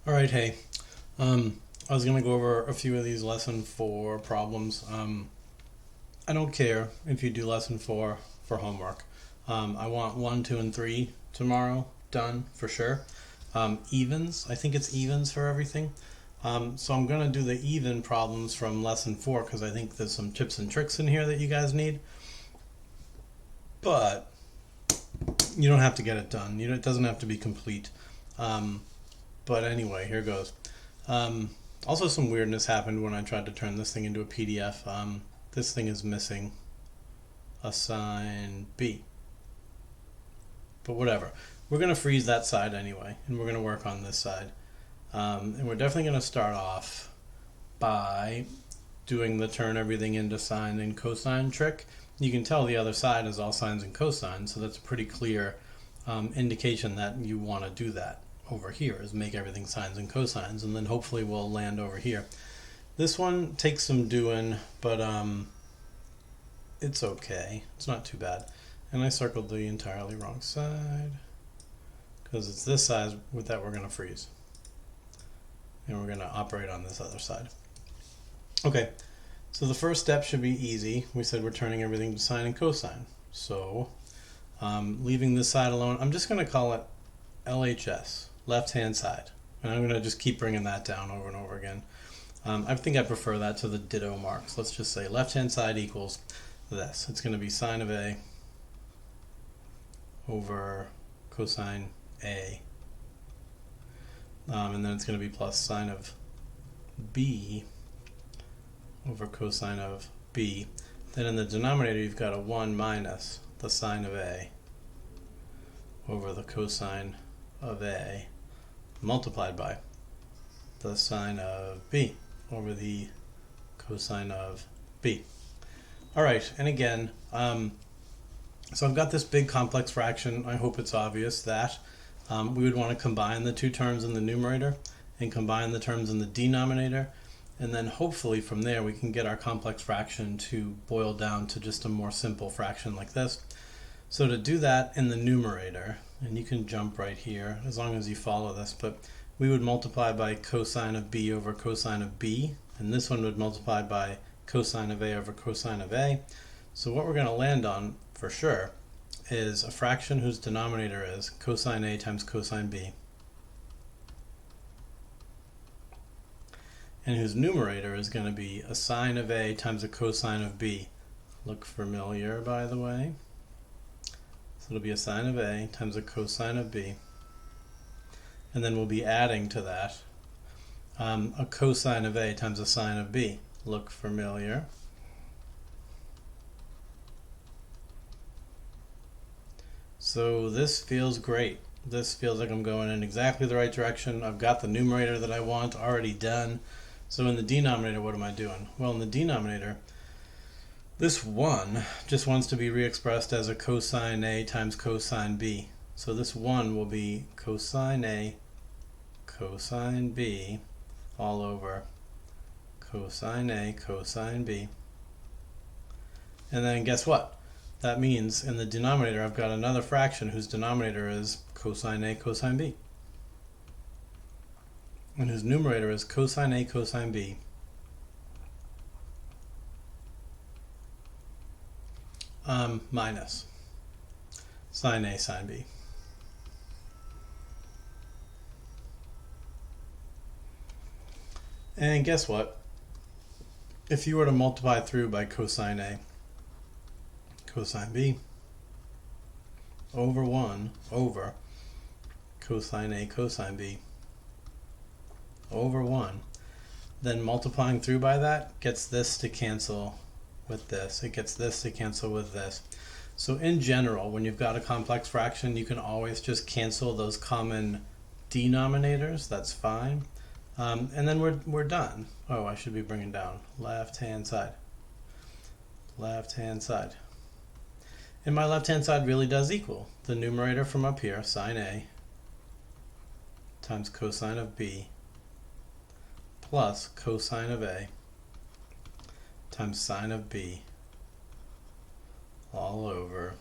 All right, hey. I was gonna go over a few of these lesson four problems. I don't care if you do lesson four for homework. I want one, two, and three tomorrow done for sure. Evens, I think it's evens for everything. So I'm gonna do the even problems from lesson four because I think there's some tips and tricks in here that you guys need. But you don't have to get it done. It doesn't have to be complete. But anyway, here goes. Also, some weirdness happened when I tried to turn this thing into a PDF. This thing is missing a sign B. But whatever. We're going to freeze that side anyway, and we're going to work on this side. And we're definitely going to start off by doing the turn everything into sine and cosine trick. You can tell the other side is all sines and cosines, so that's a pretty clear indication that you want to do that. Over here is make everything sines and cosines, and then hopefully we'll land over here. This one takes some doing, but it's okay. It's not too bad. And I circled the entirely wrong side because it's this side that we're going to freeze. And we're going to operate on this other side. Okay, so the first step should be easy. We said we're turning everything to sine and cosine. So leaving this side alone, I'm just going to call it LHS. Left-hand side. And I'm going to just keep bringing that down over and over again. I think I prefer that to the ditto marks. Let's just say left-hand side equals this. It's going to be sine of A over cosine A. And then it's going to be plus sine of B over cosine of B. Then in the denominator you've got a 1 minus the sine of A over the cosine of A multiplied by the sine of B over the cosine of B. Alright, and again, so I've got this big complex fraction. I hope it's obvious that we would want to combine the two terms in the numerator and combine the terms in the denominator, and then hopefully from there we can get our complex fraction to boil down to just a more simple fraction like this. So to do that in the numerator, and you can jump right here as long as you follow this, but we would multiply by cosine of B over cosine of B, and this one would multiply by cosine of A over cosine of A. So what we're going to land on for sure is a fraction whose denominator is cosine A times cosine B, and whose numerator is going to be a sine of A times a cosine of B. Look familiar, by the way. So it'll be a sine of A times a cosine of B. And then we'll be adding to that a cosine of A times a sine of B. Look familiar. So this feels great. This feels like I'm going in exactly the right direction. I've got the numerator that I want already done. So in the denominator, what am I doing? Well, in the denominator, this 1 just wants to be re-expressed as a cosine A times cosine B. So this 1 will be cosine A, cosine B, all over cosine A, cosine B. And then guess what? That means in the denominator I've got another fraction whose denominator is cosine A, cosine B. And whose numerator is cosine A, cosine B. Minus sine A, sine B. And guess what? If you were to multiply through by cosine A, cosine B, over 1 over cosine A, cosine B, over 1, then multiplying through by that gets this to cancel with this. It gets this to cancel with this. So in general, when you've got a complex fraction, you can always just cancel those common denominators. That's fine. And then we're done. Oh, I should be bringing down left-hand side. Left-hand side. And my left-hand side really does equal the numerator from up here, sine A, times cosine of B, plus cosine of A, times sine of B, all over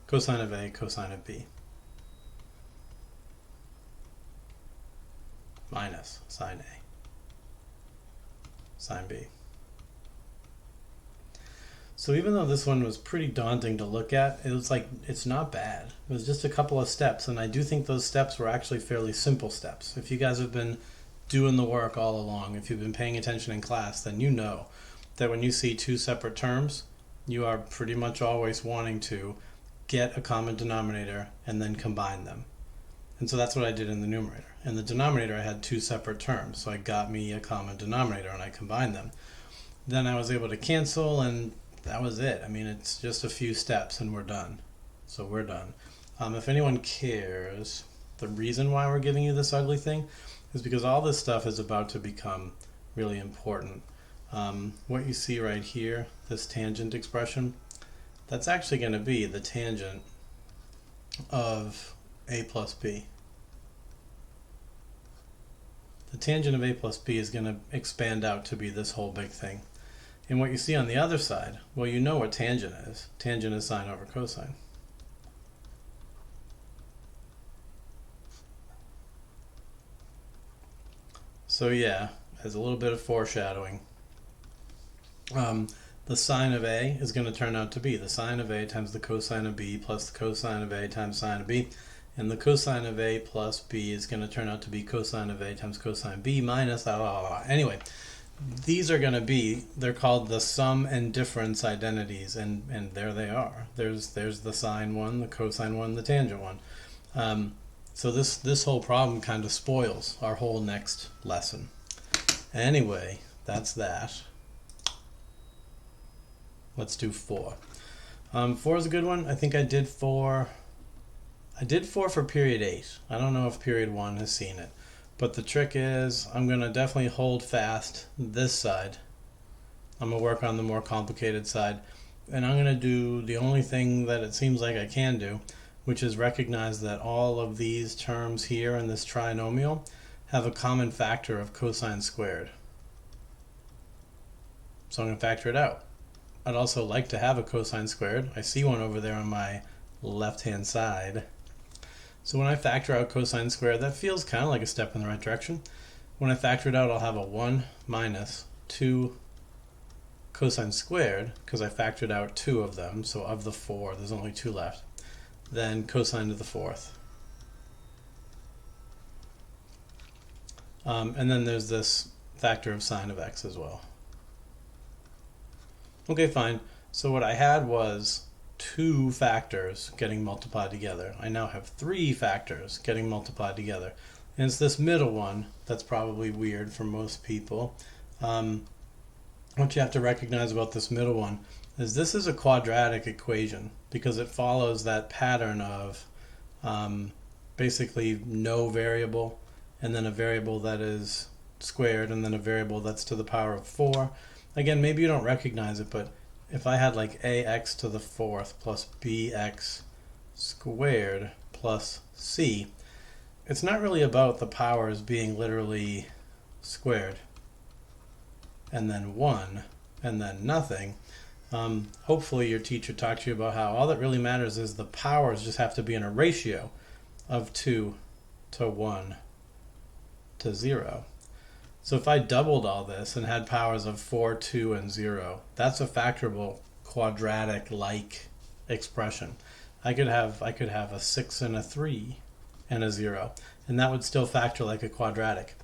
cosine of A, cosine of B. minus sine A, sine B. So even though this one was pretty daunting to look at, it was like, it's not bad. It was just a couple of steps, and I do think those steps were actually fairly simple steps. If you guys have been doing the work all along, if you've been paying attention in class, then you know that when you see two separate terms, you are pretty much always wanting to get a common denominator and then combine them. And so that's what I did in the numerator. In the denominator, I had two separate terms, so I got me a common denominator and I combined them. Then I was able to cancel, and that was it. I mean, it's just a few steps and we're done. So we're done. If anyone cares, the reason why we're giving you this ugly thing is because all this stuff is about to become really important. What you see right here, this tangent expression, that's actually going to be the tangent of a plus b. The tangent of a plus b is going to expand out to be this whole big thing. And what you see on the other side, well, you know what tangent is. Tangent is sine over cosine. So yeah, as a little bit of foreshadowing, the sine of A is going to turn out to be the sine of A times the cosine of B plus the cosine of A times sine of B. And the cosine of A plus B is going to turn out to be cosine of A times cosine B minus blah, blah, blah. Anyway, these are going to be, they're called the sum and difference identities, and there they are. There's the sine one, the cosine one, the tangent one. So this whole problem kind of spoils our whole next lesson. Anyway, that's that. Let's do 4. 4 is a good one. I think I did 4. I did 4 for period 8. I don't know if period 1 has seen it. But the trick is, I'm going to definitely hold fast this side. I'm going to work on the more complicated side. And I'm going to do the only thing that it seems like I can do, which is recognize that all of these terms here in this trinomial have a common factor of cosine squared. So I'm going to factor it out. I'd also like to have a cosine squared. I see one over there on my left-hand side. So when I factor out cosine squared, that feels kind of like a step in the right direction. When I factor it out, I'll have a 1 minus 2 cosine squared, because I factored out 2 of them, so of the 4, there's only 2 left. Then cosine to the 4th. And then there's this factor of sine of x as well. Okay, fine. So what I had was 2 factors getting multiplied together. I now have 3 factors getting multiplied together. And it's this middle one that's probably weird for most people. What you have to recognize about this middle one is this is a quadratic equation because it follows that pattern of basically no variable and then a variable that is squared and then a variable that's to the power of 4. Again, maybe you don't recognize it, but if I had like ax to the 4th plus bx squared plus c, it's not really about the powers being literally squared and then 1 and then nothing. Hopefully your teacher talked to you about how all that really matters is the powers just have to be in a ratio of 2 to 1 to 0. So if I doubled all this and had powers of 4, 2, and 0, that's a factorable quadratic-like expression. I could have a 6 and a 3 and a 0, and that would still factor like a quadratic.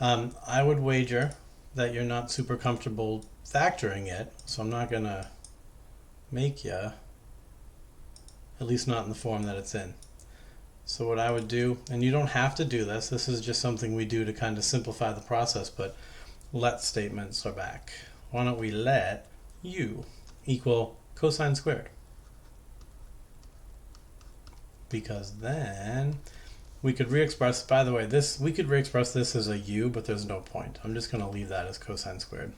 I would wager that you're not super comfortable factoring it, so I'm not going to make you, at least not in the form that it's in. So what I would do, and you don't have to do this, this is just something we do to kind of simplify the process, but let statements are back. Why don't we let u equal cosine squared? Because then we could re-express, by the way, we could re-express this as a u, but there's no point. I'm just going to leave that as cosine squared.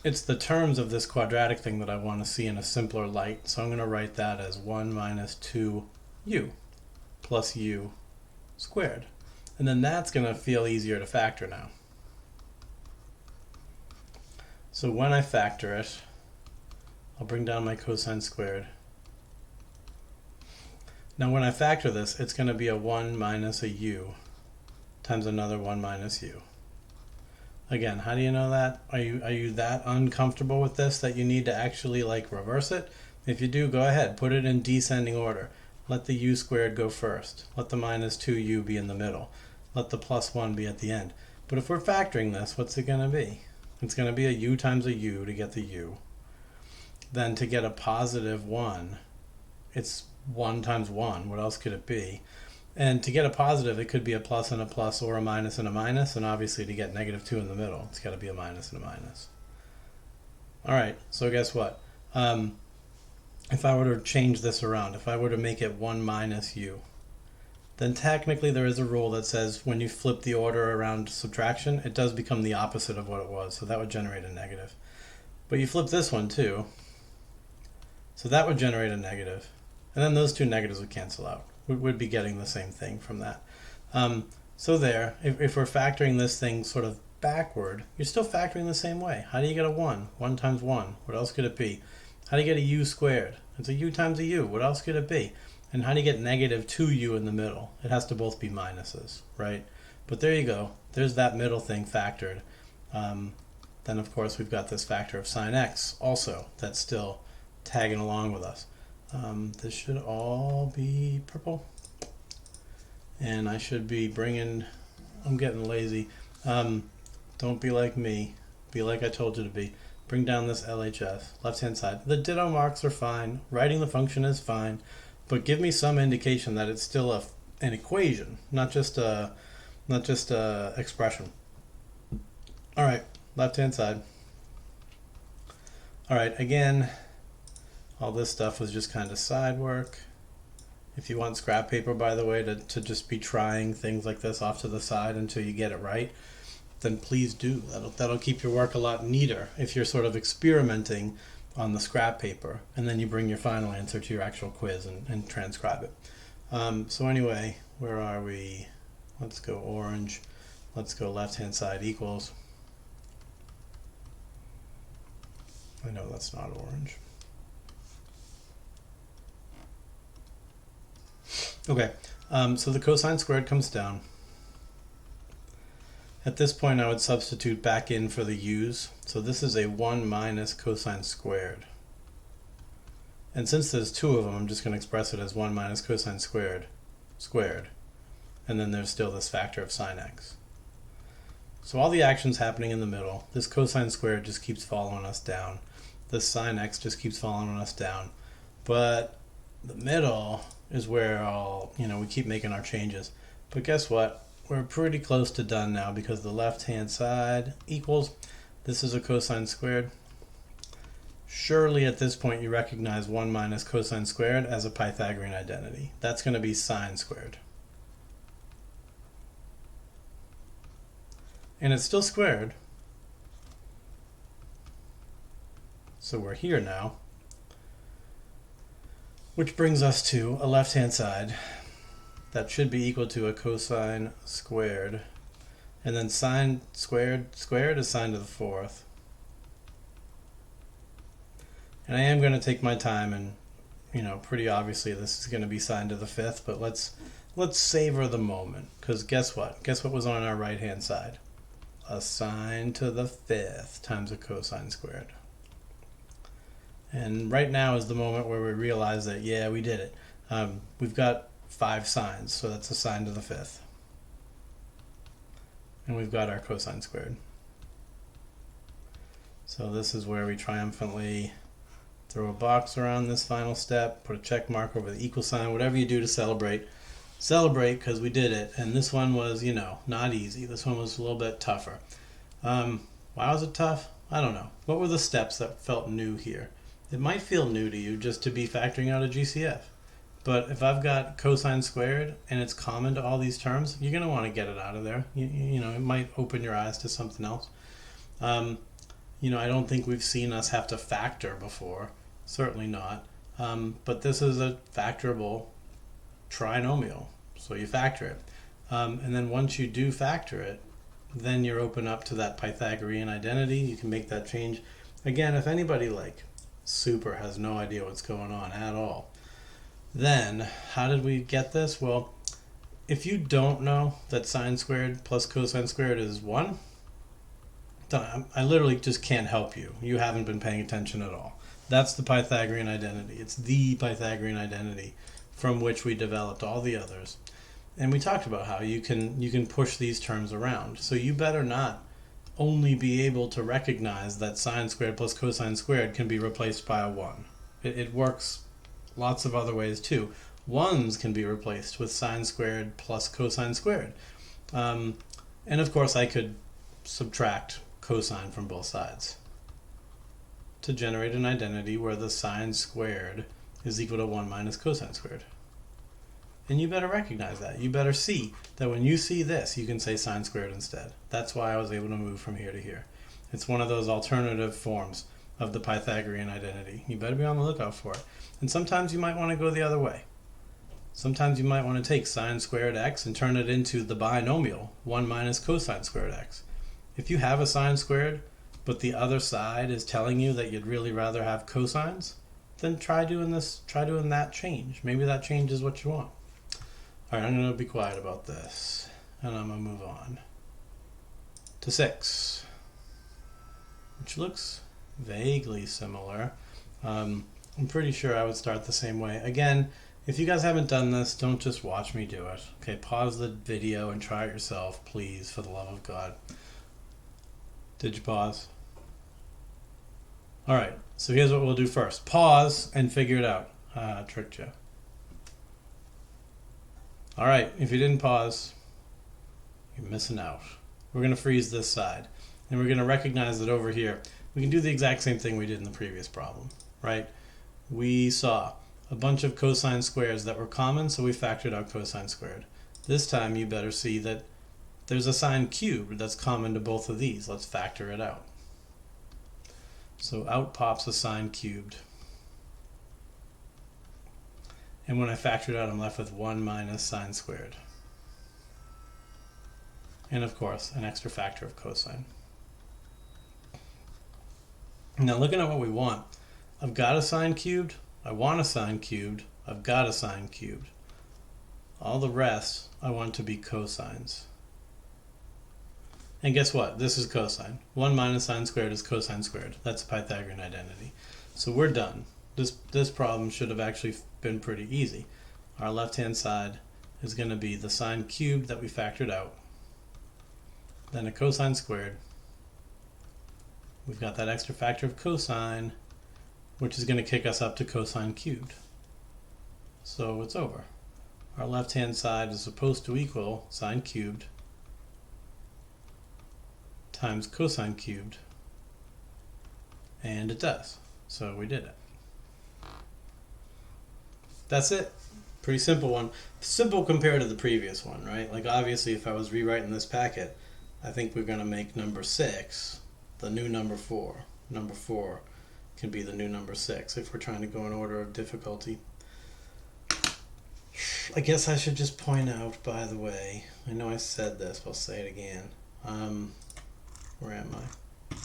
It's the terms of this quadratic thing that I want to see in a simpler light, so I'm going to write that as 1 minus 2u plus u squared. And then that's going to feel easier to factor now. So when I factor it, I'll bring down my cosine squared. Now when I factor this, it's going to be a 1 minus a u times another 1 minus u. Again, how do you know that? Are you that uncomfortable with this that you need to actually like reverse it? If you do, go ahead, put it in descending order. Let the u squared go first. Let the minus 2u be in the middle. Let the plus 1 be at the end. But if we're factoring this, what's it going to be? It's going to be a u times a u to get the u. Then to get a positive 1, it's 1 times 1. What else could it be? And to get a positive, it could be a plus and a plus or a minus and a minus. And obviously to get negative 2 in the middle, it's got to be a minus and a minus. All right, so guess what? If I were to change this around, if I were to make it 1 minus u, then technically there is a rule that says when you flip the order around subtraction, it does become the opposite of what it was. So that would generate a negative. But you flip this one too. So that would generate a negative. And then those two negatives would cancel out. We would be getting the same thing from that. So there, if we're factoring this thing sort of backward, you're still factoring the same way. How do you get a 1? 1 times 1. What else could it be? How do you get a u squared? It's a u times a u. What else could it be? And how do you get negative 2u in the middle? It has to both be minuses, right? But there you go. There's that middle thing factored. Then, of course, we've got this factor of sine x also that's still tagging along with us. This should all be purple. And I should be bringing... I'm getting lazy. Don't be like me. Be like I told you to be. Bring down this LHS, left-hand side. The ditto marks are fine. Writing the function is fine. But give me some indication that it's still an equation, not just a expression. All right, left-hand side. All right, again, all this stuff was just kind of side work. If you want scrap paper, by the way, to just be trying things like this off to the side until you get it right, then please do. That'll keep your work a lot neater if you're sort of experimenting on the scrap paper, and then you bring your final answer to your actual quiz and transcribe it. So anyway, where are we? Let's go orange. Let's go left-hand side equals. I know that's not orange. Okay, so the cosine squared comes down. At this point, I would substitute back in for the u's. So this is a 1 minus cosine squared. And since there's two of them, I'm just going to express it as 1 minus cosine squared. And then there's still this factor of sine x. So all the action's happening in the middle. This cosine squared just keeps following us down. This sine x just keeps following us down. But the middle is where we keep making our changes. But guess what? We're pretty close to done now because the left-hand side equals, this is a cosine squared. Surely at this point you recognize 1 minus cosine squared as a Pythagorean identity. That's going to be sine squared. And it's still squared. So we're here now. Which brings us to a left-hand side. That should be equal to a cosine squared. And then sine squared is sine to the 4th. And I am going to take my time and, pretty obviously this is going to be sine to the 5th, but let's savor the moment. Because guess what? Guess what was on our right-hand side? A sine to the 5th times a cosine squared. And right now is the moment where we realize that, yeah, we did it. We've got 5 sines, so that's a sine to the 5th. And we've got our cosine squared. So this is where we triumphantly throw a box around this final step, put a check mark over the equal sign, whatever you do to celebrate. Celebrate because we did it. And this one was, not easy. This one was a little bit tougher. Why was it tough? I don't know. What were the steps that felt new here? It might feel new to you just to be factoring out a GCF. But if I've got cosine squared and it's common to all these terms, you're going to want to get it out of there. It might open your eyes to something else. I don't think we've seen us have to factor before. Certainly not. But this is a factorable trinomial. So you factor it. And then once you do factor it, then you're open up to that Pythagorean identity. You can make that change. Again, if anybody super has no idea what's going on at all, then how did we get this? Well, if you don't know that sine squared plus cosine squared is 1, I literally just can't help you. You haven't been paying attention at all. That's the Pythagorean identity. It's the Pythagorean identity from which we developed all the others. And we talked about how you can push these terms around. So you better not only be able to recognize that sine squared plus cosine squared can be replaced by a 1. It works lots of other ways too. 1s can be replaced with sine squared plus cosine squared. And of course I could subtract cosine from both sides to generate an identity where the sine squared is equal to 1 minus cosine squared. And you better recognize that. You better see that when you see this, you can say sine squared instead. That's why I was able to move from here to here. It's one of those alternative forms of the Pythagorean identity. You better be on the lookout for it. And sometimes you might want to go the other way. Sometimes you might want to take sine squared x and turn it into the binomial 1 minus cosine squared x. If you have a sine squared, but the other side is telling you that you'd really rather have cosines, then try doing that change. Maybe that change is what you want. All right, I'm going to be quiet about this, and I'm going to move on to 6, which looks vaguely similar. I'm pretty sure I would start the same way. Again, if you guys haven't done this, don't just watch me do it. Okay, pause the video and try it yourself, please, for the love of God. Did you pause? All right, so here's what we'll do first. Pause and figure it out. Tricked you. All right, if you didn't pause, you're missing out. We're going to freeze this side, and we're going to recognize that over here, we can do the exact same thing we did in the previous problem, right? We saw a bunch of cosine squares that were common, so we factored out cosine squared. This time you better see that there's a sine cubed that's common to both of these. Let's factor it out. So out pops a sine cubed. And when I factor it out, I'm left with 1 minus sine squared. And of course, an extra factor of cosine. Now looking at what we want, I've got a sine cubed, I want a sine cubed, I've got a sine cubed. All the rest I want to be cosines. And guess what? This is cosine. 1 minus sine squared is cosine squared. That's a Pythagorean identity. So we're done. This problem should have actually been pretty easy. Our left-hand side is going to be the sine cubed that we factored out, then a cosine squared. We've got that extra factor of cosine, which is going to kick us up to cosine cubed. So it's over. Our left-hand side is supposed to equal sine cubed times cosine cubed, and it does. So we did it. That's it. Pretty simple one. Simple compared to the previous one, right? Like obviously if I was rewriting this packet, I think we're going to make number 6 the new number 4. Number 4 can be the new number 6 if we're trying to go in order of difficulty. I guess I should just point out, by the way, I know I said this, but I'll say it again. Where am I?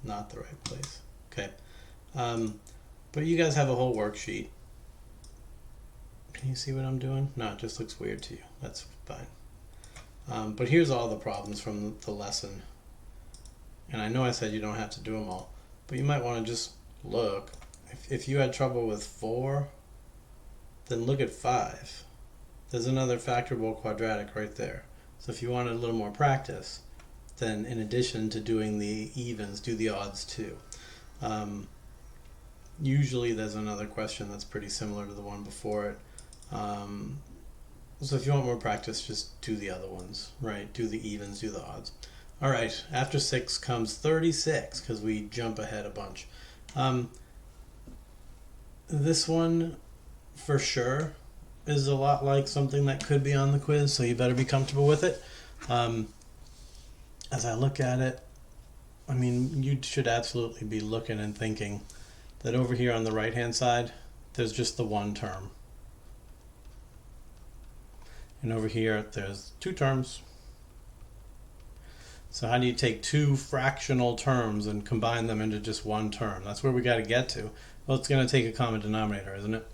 Not the right place. Okay. But you guys have a whole worksheet. Can you see what I'm doing? No, it just looks weird to you. That's fine. But here's all the problems from the lesson. And I know I said you don't have to do them all, but you might want to just look. If you had trouble with 4, then look at 5. There's another factorable quadratic right there. So if you wanted a little more practice, then in addition to doing the evens, do the odds too. Usually there's another question that's pretty similar to the one before it. So if you want more practice, just do the other ones, right? Do the evens, do the odds. All right, after 6 comes 36, because we jump ahead a bunch. This one, for sure, is a lot like something that could be on the quiz, so you better be comfortable with it. As I look at it, I mean, you should absolutely be looking and thinking that over here on the right-hand side, there's just the one term. And over here, there's 2 terms. So how do you take 2 fractional terms and combine them into just one term? That's where we got to get to. Well, it's going to take a common denominator, isn't it?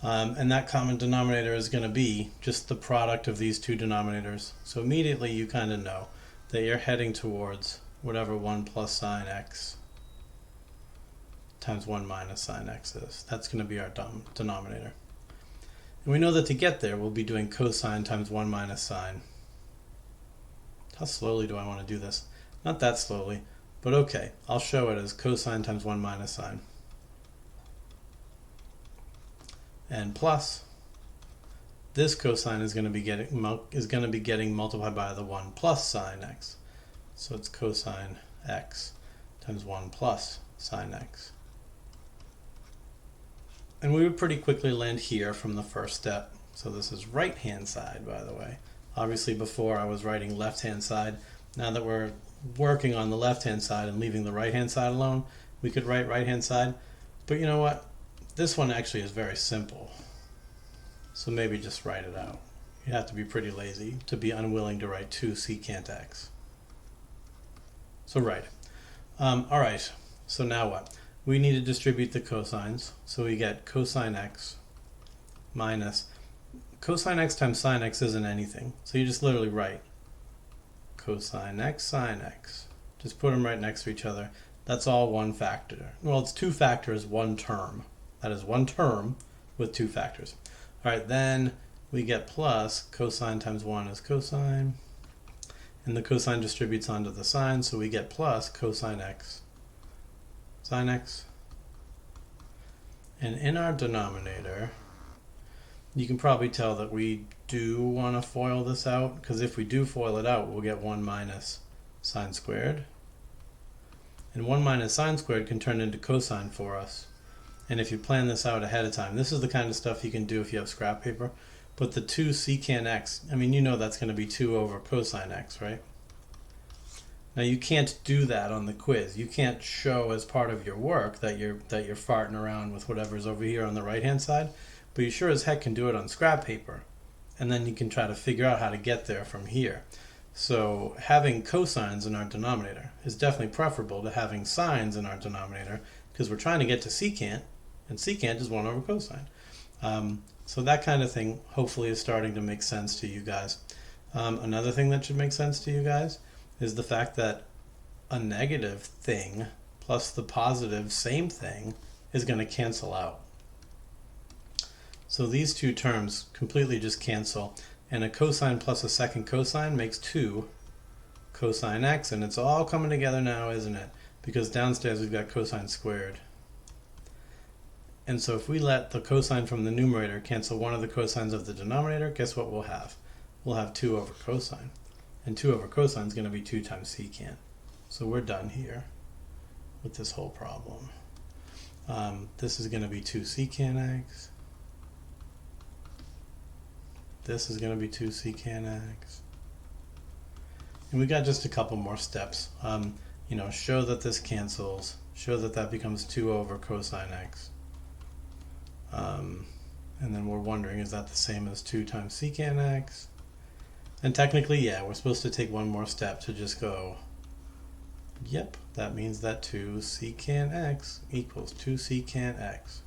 And that common denominator is going to be just the product of these two denominators. So immediately you kind of know that you're heading towards whatever 1 plus sine x times 1 minus sine x is. That's going to be our denominator. And we know that to get there, we'll be doing cosine times 1 minus sine. How slowly do I want to do this? Not that slowly, but okay. I'll show it as cosine times 1 minus sine. And plus, this cosine is going to be getting multiplied by the 1 plus sine x. So it's cosine x times 1 plus sine x. And we would pretty quickly land here from the first step. So this is right-hand side, by the way. Obviously before I was writing left-hand side. Now that we're working on the left-hand side and leaving the right-hand side alone, we could write right-hand side. But you know what? This one actually is very simple. So maybe just write it out. You have to be pretty lazy to be unwilling to write 2 secant x. So write it. All right, so now what? We need to distribute the cosines. So we get cosine x minus cosine x times sine x isn't anything. So you just literally write cosine x sine x. Just put them right next to each other. That's all one factor. Well, it's 2 factors, 1 term. That is 1 term with 2 factors. All right, then we get plus cosine times 1 is cosine. And the cosine distributes onto the sine, so we get plus cosine x sine x. And in our denominator, you can probably tell that we do want to FOIL this out, because if we do FOIL it out, we'll get 1 minus sine squared. And 1 minus sine squared can turn into cosine for us. And if you plan this out ahead of time, this is the kind of stuff you can do if you have scrap paper. But the 2 secant x, I mean, you know that's going to be 2 over cosine x, right? Now you can't do that on the quiz. You can't show as part of your work that you're farting around with whatever's over here on the right-hand side, but you sure as heck can do it on scrap paper. And then you can try to figure out how to get there from here. So having cosines in our denominator is definitely preferable to having sines in our denominator, because we're trying to get to secant, and secant is 1 over cosine. So that kind of thing hopefully is starting to make sense to you guys. Another thing that should make sense to you guys is the fact that a negative thing plus the positive same thing is going to cancel out. So these two terms completely just cancel, and a cosine plus a second cosine makes 2 cosine x, and it's all coming together now, isn't it? Because downstairs we've got cosine squared. And so if we let the cosine from the numerator cancel one of the cosines of the denominator, guess what we'll have? We'll have 2 over cosine. And 2 over cosine is going to be 2 times secant. So we're done here with this whole problem. This is going to be 2 secant x. This is going to be 2 secant x. And we got just a couple more steps. You know, show that this cancels. Show that that becomes 2 over cosine x. And then we're wondering, is that the same as 2 times secant x? And technically, yeah, we're supposed to take one more step to just go, yep, that means that 2 secant x equals 2 secant x.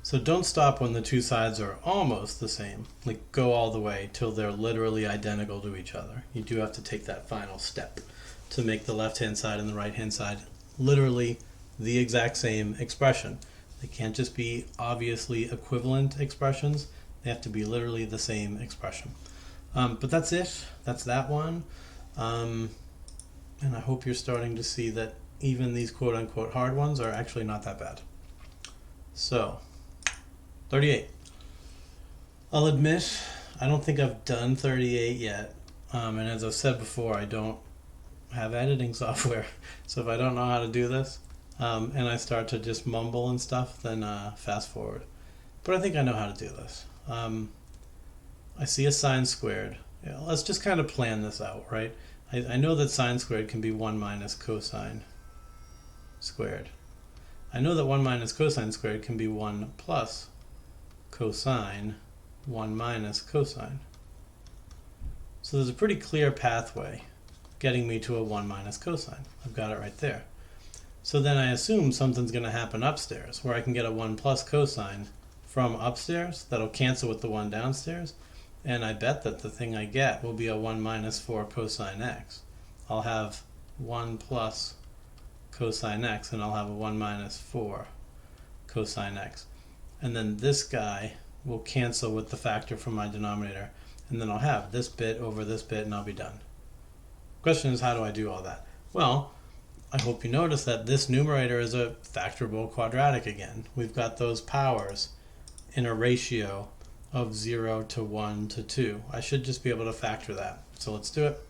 So don't stop when the two sides are almost the same. Like, go all the way till they're literally identical to each other. You do have to take that final step to make the left-hand side and the right-hand side literally the exact same expression. They can't just be obviously equivalent expressions. They have to be literally the same expression. But that's it. That's that one. And I hope you're starting to see that even these quote-unquote hard ones are actually not that bad. So, 38. I'll admit, I don't think I've done 38 yet. And as I've said before, I don't have editing software. So if I don't know how to do this, and I start to just mumble and stuff, then fast forward. But I think I know how to do this. I see a sine squared. Yeah, let's just kind of plan this out, right? I know that sine squared can be 1 minus cosine squared. I know that 1 minus cosine squared can be 1 plus cosine 1 minus cosine. So there's a pretty clear pathway getting me to a 1 minus cosine. I've got it right there. So then I assume something's going to happen upstairs, where I can get a 1 plus cosine from upstairs that'll cancel with the 1 downstairs, and I bet that the thing I get will be a 1 minus 4 cosine x. I'll have 1 plus cosine x, and I'll have a 1 minus 4 cosine x. And then this guy will cancel with the factor from my denominator, and then I'll have this bit over this bit, and I'll be done. Question is, how do I do all that? Well, I hope you notice that this numerator is a factorable quadratic again. We've got those powers in a ratio of 0 to 1 to 2. I should just be able to factor that. So let's do it.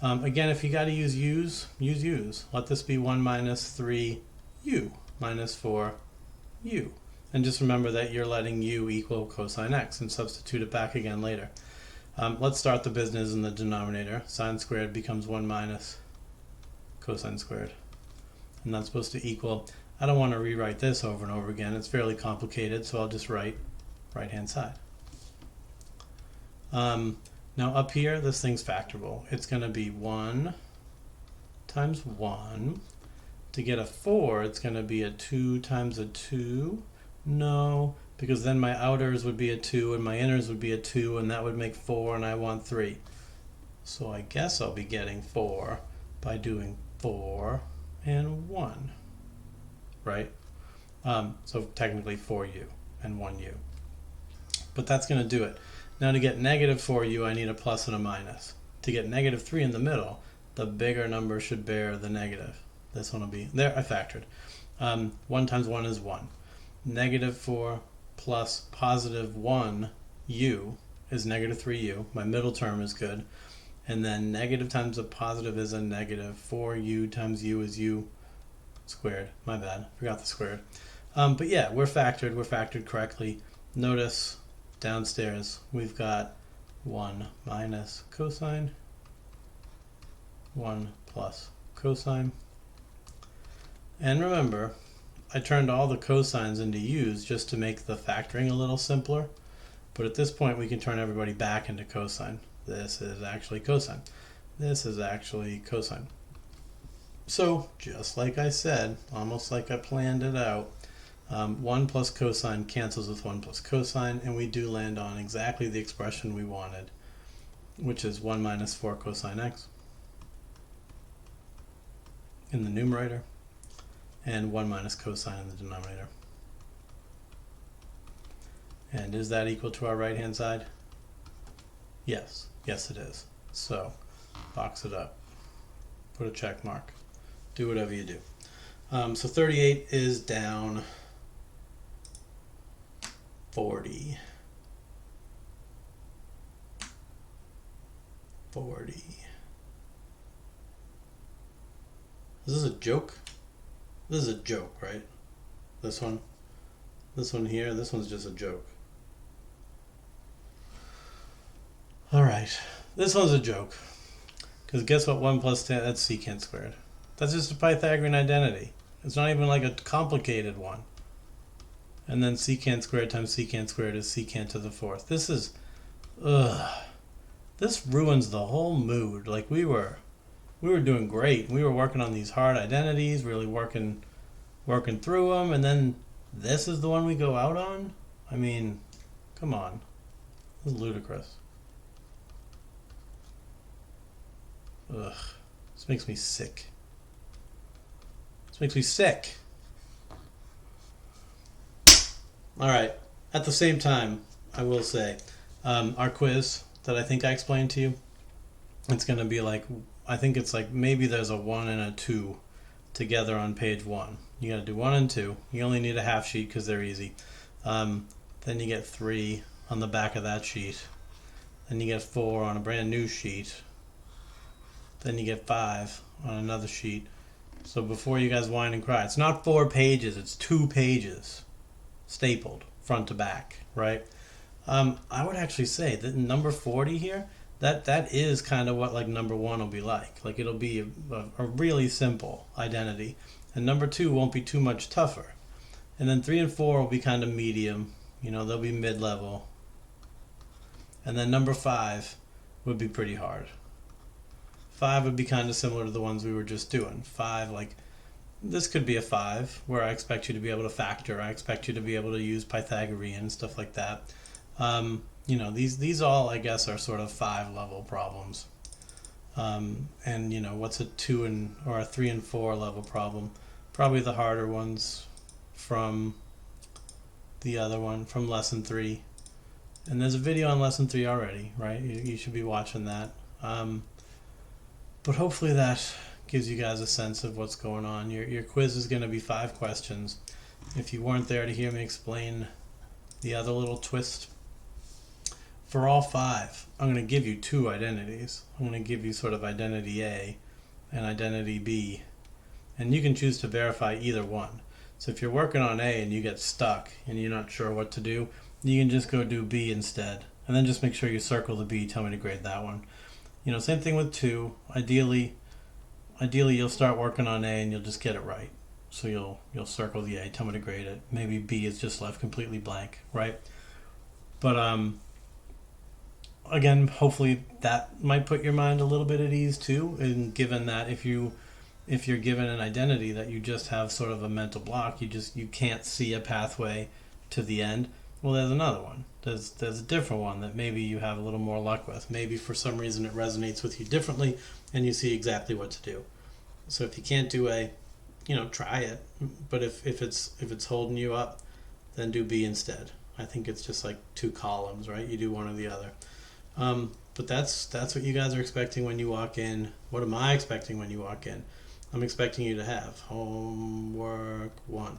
Again, if you got to use u's, use u's. Let this be 1 minus 3u minus 4u. And just remember that you're letting u equal cosine x and substitute it back again later. Let's start the business in the denominator. Sine squared becomes 1 minus cosine squared. And that's supposed to equal, I don't want to rewrite this over and over again. It's fairly complicated, so I'll just write right-hand side. Now up here, this thing's factorable. It's going to be 1 times 1. To get a 4, it's going to be a 2 times a 2. No, because then my outers would be a 2 and my inners would be a 2, and that would make 4, and I want 3. So I guess I'll be getting 4 by doing 4 and 1, right? So technically 4u and 1u. But that's going to do it. Now to get negative 4u, I need a plus and a minus. To get negative 3 in the middle, the bigger number should bear the negative. This one will be, there, I factored. 1 times 1 is 1. Negative 4 plus positive 1u is negative 3u. My middle term is good. And then negative times a positive is a negative. 4u times u is u squared. My bad, forgot the squared. But yeah, we're factored correctly. Notice downstairs we've got 1 minus cosine, 1 plus cosine. And remember, I turned all the cosines into u's just to make the factoring a little simpler. But at this point we can turn everybody back into cosine. This is actually cosine. This is actually cosine. So, just like I said, almost like I planned it out, 1 plus cosine cancels with 1 plus cosine, and we do land on exactly the expression we wanted, which is 1 minus 4 cosine x in the numerator, and 1 minus cosine in the denominator. And is that equal to our right-hand side? Yes. Yes, it is. So, box it up. Put a check mark. Do whatever you do. So 38 is down 40. 40. Is this a joke? This is a joke, right? This one? This one here? This one's just a joke. Alright, this one's a joke. Because guess what 1 plus 10, that's secant squared. That's just a Pythagorean identity. It's not even like a complicated one. And then secant squared times secant squared is secant to the 4th. This is, this ruins the whole mood. Like we were doing great. We were working on these hard identities, really working through them, and then this is the one we go out on? I mean, come on. This is ludicrous. Ugh, this makes me sick. This makes me sick. Alright, at the same time, I will say, our quiz that I think I explained to you, it's going to be like, I think it's like maybe there's a 1 and a 2 together on page 1. You got to do 1 and 2. You only need a half sheet because they're easy. Then you get 3 on the back of that sheet. Then you get 4 on a brand new sheet. Then you get 5 on another sheet. So before you guys whine and cry, it's not 4 pages, it's 2 pages stapled front to back, right? I would actually say that number 40 here, that is kind of what like number 1 will be like. Like it'll be a really simple identity. And number 2 won't be too much tougher. And then 3 and 4 will be kind of medium. You know, they'll be mid-level. And then number 5 would be pretty hard. 5 would be kind of similar to the ones we were just doing. 5, like, this could be a 5, where I expect you to be able to factor. I expect you to be able to use Pythagorean, stuff like that. You know, these all, I guess, are sort of 5-level problems. And, you know, what's a 2 or a 3 and 4 level problem? Probably the harder ones from the other one, from lesson 3. And there's a video on lesson 3 already, right? You should be watching that. But hopefully that gives you guys a sense of what's going on. Your quiz is going to be 5 questions. If you weren't there to hear me explain the other little twist, for all 5, I'm going to give you 2 identities. I'm going to give you sort of identity A and identity B, and you can choose to verify either one. So if you're working on A and you get stuck and you're not sure what to do, you can just go do B instead, and then just make sure you circle the B, tell me to grade that one. You know, same thing with 2. Ideally you'll start working on A and you'll just get it right. So you'll circle the A, tell me to grade it. Maybe B is just left completely blank, right? But again, hopefully that might put your mind a little bit at ease too, and given that if you're given an identity that you just have sort of a mental block, you can't see a pathway to the end. Well, there's another one. There's a different one that maybe you have a little more luck with. Maybe for some reason it resonates with you differently and you see exactly what to do. So if you can't do A, you know, try it. But if it's holding you up, then do B instead. I think it's just like 2 columns, right? You do one or the other. But that's what you guys are expecting when you walk in. What am I expecting when you walk in? I'm expecting you to have homework 1,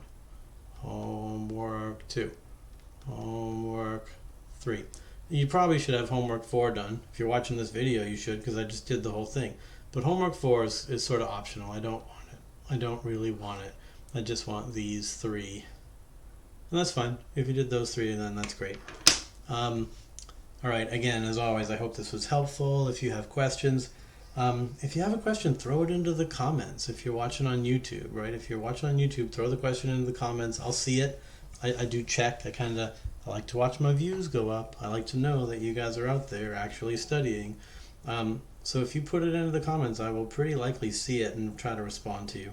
homework 2, homework 3. You probably should have homework 4 done. If you're watching this video, you should, because I just did the whole thing. But homework 4 is sort of optional. I don't want it. I don't really want it. I just want these 3. And that's fine. If you did those 3, then that's great. All right, again, as always, I hope this was helpful. If you have questions, if you have a question, throw it into the comments. If you're watching on YouTube, right? If you're watching on YouTube, throw the question into the comments. I'll see it. I do check. I like to watch my views go up. I like to know that you guys are out there actually studying. So if you put it into the comments, I will pretty likely see it and try to respond to you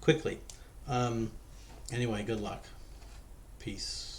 quickly. Anyway, good luck. Peace.